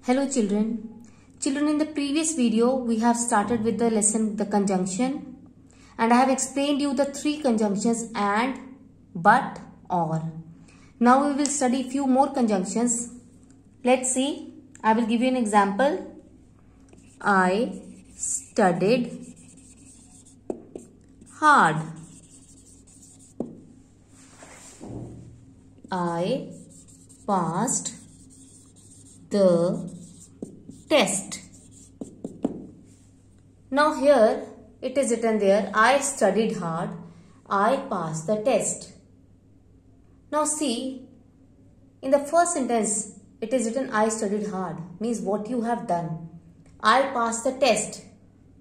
Hello children. Children, in the previous video we have started with the lesson the conjunction, and I have explained you the three conjunctions and, but, or. Now we will study few more conjunctions. Let's see. I will give you an example. I studied hard. I passed the test. Now here it is written there, I studied hard, I passed the test. Now see, in the first sentence it is written I studied hard, means what you have done. I passed the test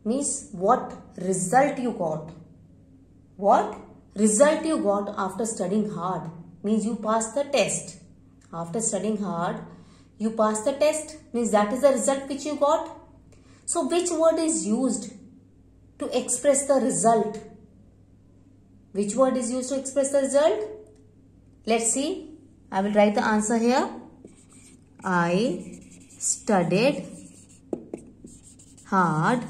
means what result you got. What result you got after studying hard means you passed the test. After studying hard, you passed the test means that is the result which you got. So which word is used to express the result? Which word is used to express the result? Let's see. I will write the answer here. I studied hard,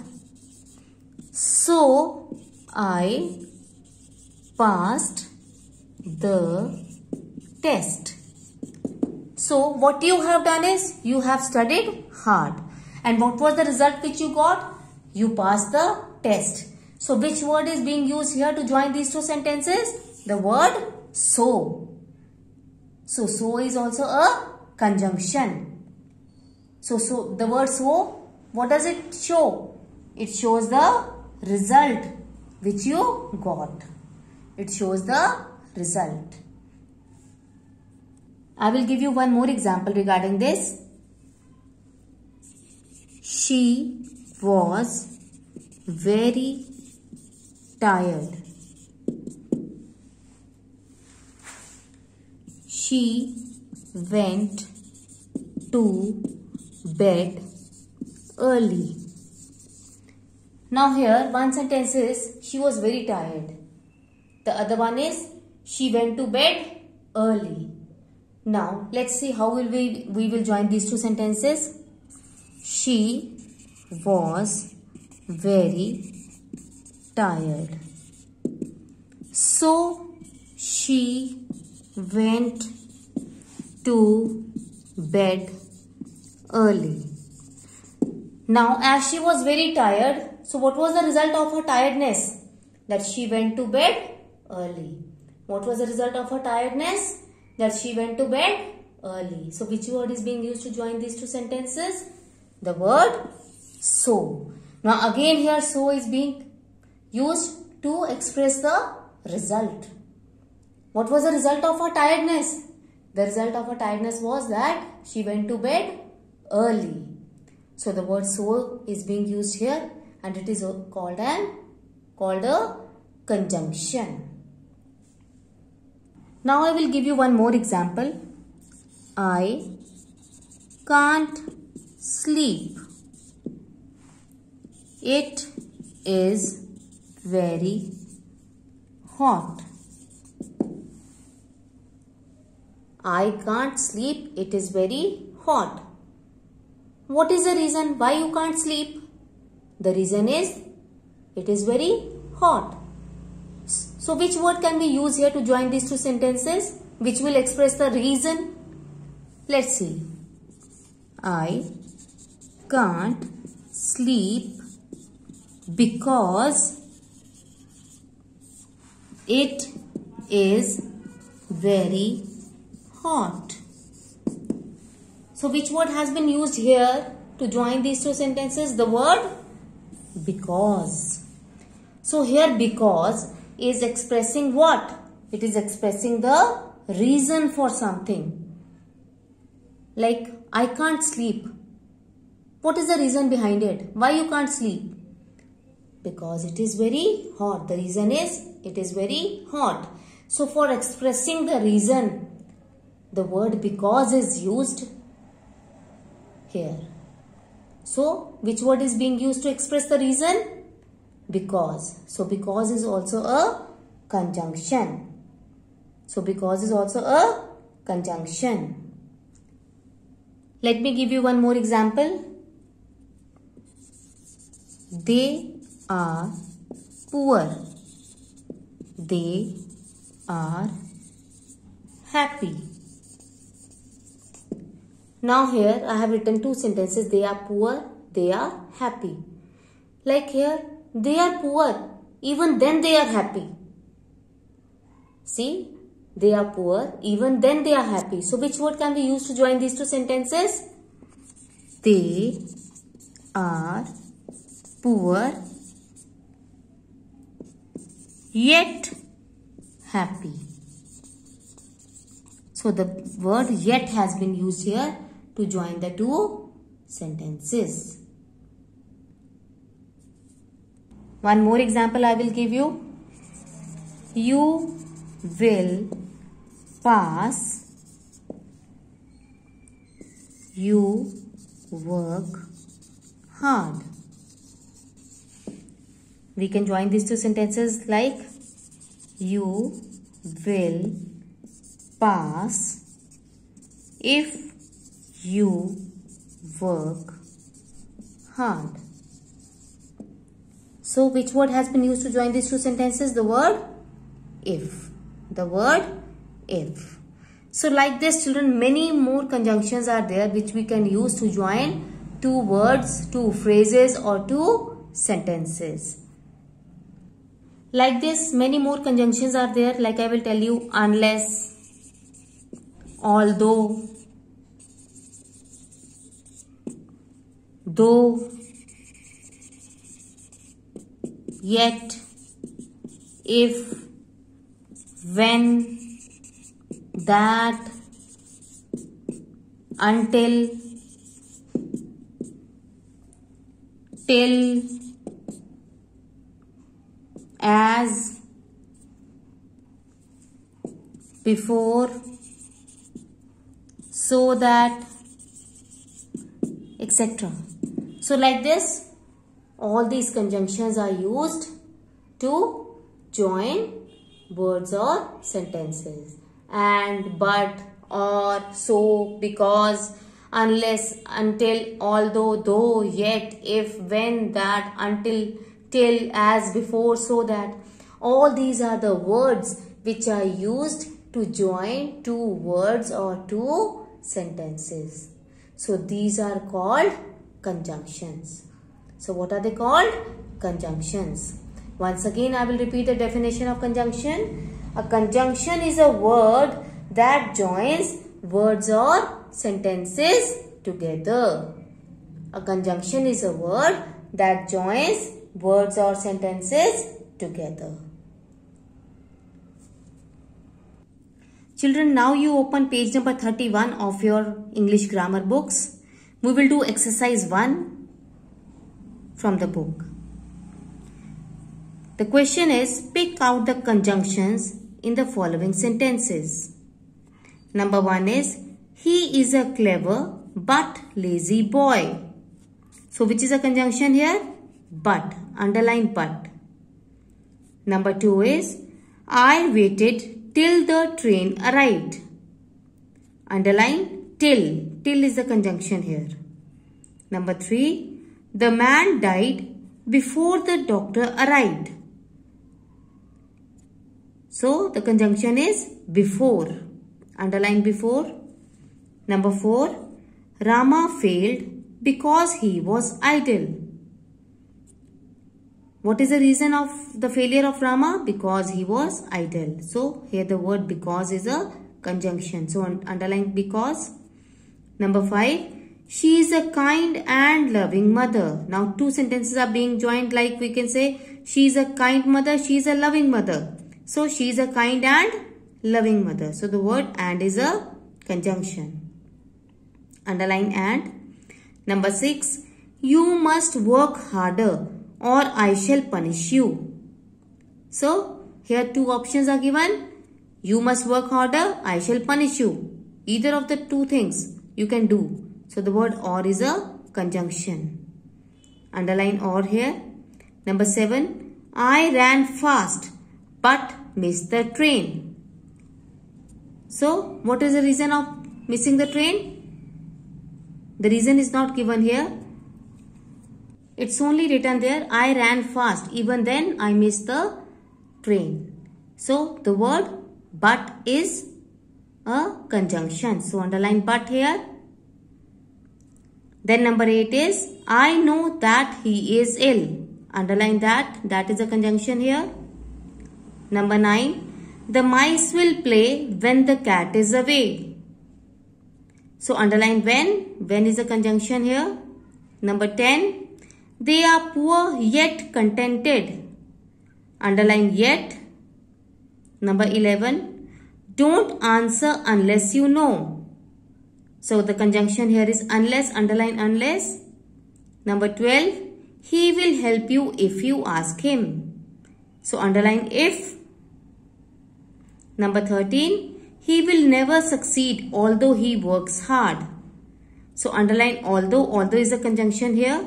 so I passed the test. So what you have done is you have studied hard, and what was the result which you got? You passed the test. So which word is being used here to join these two sentences? The word so. So is also a conjunction. So the word so, what does it show? It shows the result which you got. It shows the result. I will give you one more example regarding this. She was very tired. She went to bed early. Now here one sentence is she was very tired. The other one is she went to bed early. Now let's see how will we will join these two sentences. She was very tired, so she went to bed early. Now as she was very tired, so what was the result of her tiredness? That she went to bed early. What was the result of her tiredness? That she went to bed early. So which word is being used to join these two sentences? The word so. Now again here so is being used to express the result. What was the result of her tiredness? The result of her tiredness was that she went to bed early. So the word so is being used here, and it is called a conjunction. Now I will give you one more example. I can't sleep. It is very hot. I can't sleep. It is very hot. What is the reason why you can't sleep? The reason is it is very hot. So which word can we use here to join these two sentences which will express the reason? Let's see. I can't sleep because it is very hot. So which word has been used here to join these two sentences? The word because. So here because is expressing what? It is expressing the reason for something. Like I can't sleep. What is the reason behind it? Why you can't sleep? Because it is very hot. The reason is it is very hot. So for expressing the reason, the word because is used here. So which word is being used to express the reason? Because. So because is also a conjunction. So because is also a conjunction. Let me give you one more example. They are poor. They are happy. Now here I have written two sentences. They are poor, they are happy. Like here, they are poor, even then they are happy. See, they are poor, even then they are happy. So which word can be used to join these two sentences? They are poor, yet happy. So the word yet has been used here to join the two sentences. One more example I will give you. You will pass. You work hard. We can join these two sentences like you will pass if you work hard. So which word has been used to join these two sentences? The word if. The word if. So like this, children, many more conjunctions are there which we can use to join two words, two phrases or two sentences. Like this, many more conjunctions are there. Like I will tell you, unless, although, though, yet, if, when, that, until, till, as, before, so that, etc. So like this, all these conjunctions are used to join words or sentences. And, but, or, so, because, unless, until, although, though, yet, if, when, that, until, till, as, before, so that. All these are the words which are used to join two words or two sentences. So these are called conjunctions. So what are they called? Conjunctions. Once again, I will repeat the definition of conjunction. A conjunction is a word that joins words or sentences together. A conjunction is a word that joins words or sentences together. Children, now you open page number 31 of your English grammar books. We will do exercise 1 from the book. The question is, pick out the conjunctions in the following sentences. Number 1 is, he is a clever but lazy boy. So which is a conjunction here? But. Underline but. Number 2 is, I waited till the train arrived. Underline till. Till is the conjunction here. Number 3, the man died before the doctor arrived. So the conjunction is before. Underline before. Number 4, Rama failed because he was idle. What is the reason of the failure of Rama? Because he was idle. So here the word because is a conjunction. So underline because. Number 5, she is a kind and loving mother. Now two sentences are being joined, like we can say she is a kind mother, she is a loving mother. So she is a kind and loving mother. So the word and is a conjunction. Underline and. Number 6, you must work harder or I shall punish you. So here two options are given. You must work harder, I shall punish you. Either of the two things you can do. So the word or is a conjunction. Underline or here. Number 7, I ran fast but missed the train. So what is the reason of missing the train? The reason is not given here. It's only written there, I ran fast. Even then, I missed the train. So, the word but is a conjunction. So, underline but here. Then number 8 is, I know that he is ill. Underline that. That is a conjunction here. Number 9, the mice will play when the cat is away. So, underline when. When is a conjunction here. Number 10, they are poor yet contented. Underline yet. Number 11, don't answer unless you know. So the conjunction here is unless, underline unless. Number 12, he will help you if you ask him. So underline if. Number 13, he will never succeed although he works hard. So underline although. Although is a conjunction here.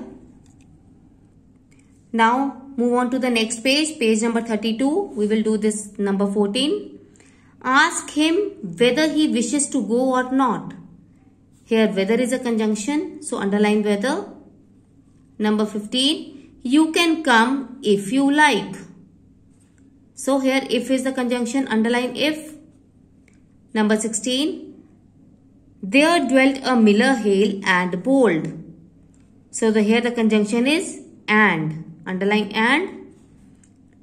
Now move on to the next page, page number 32. We will do this number 14. Ask him whether he wishes to go or not. Here whether is a conjunction, so underline whether. Number 15. You can come if you like. So here if is the conjunction, underline if. Number 16. There dwelt a miller hale and bold. So here the conjunction is and. Underline and.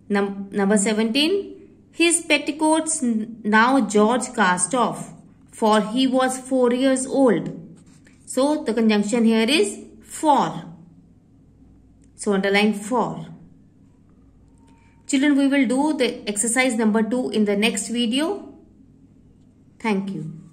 Number 17. His petticoats now George cast off, for he was 4 years old. So the conjunction here is for. So underline for. Children, we will do the exercise number 2 in the next video. Thank you.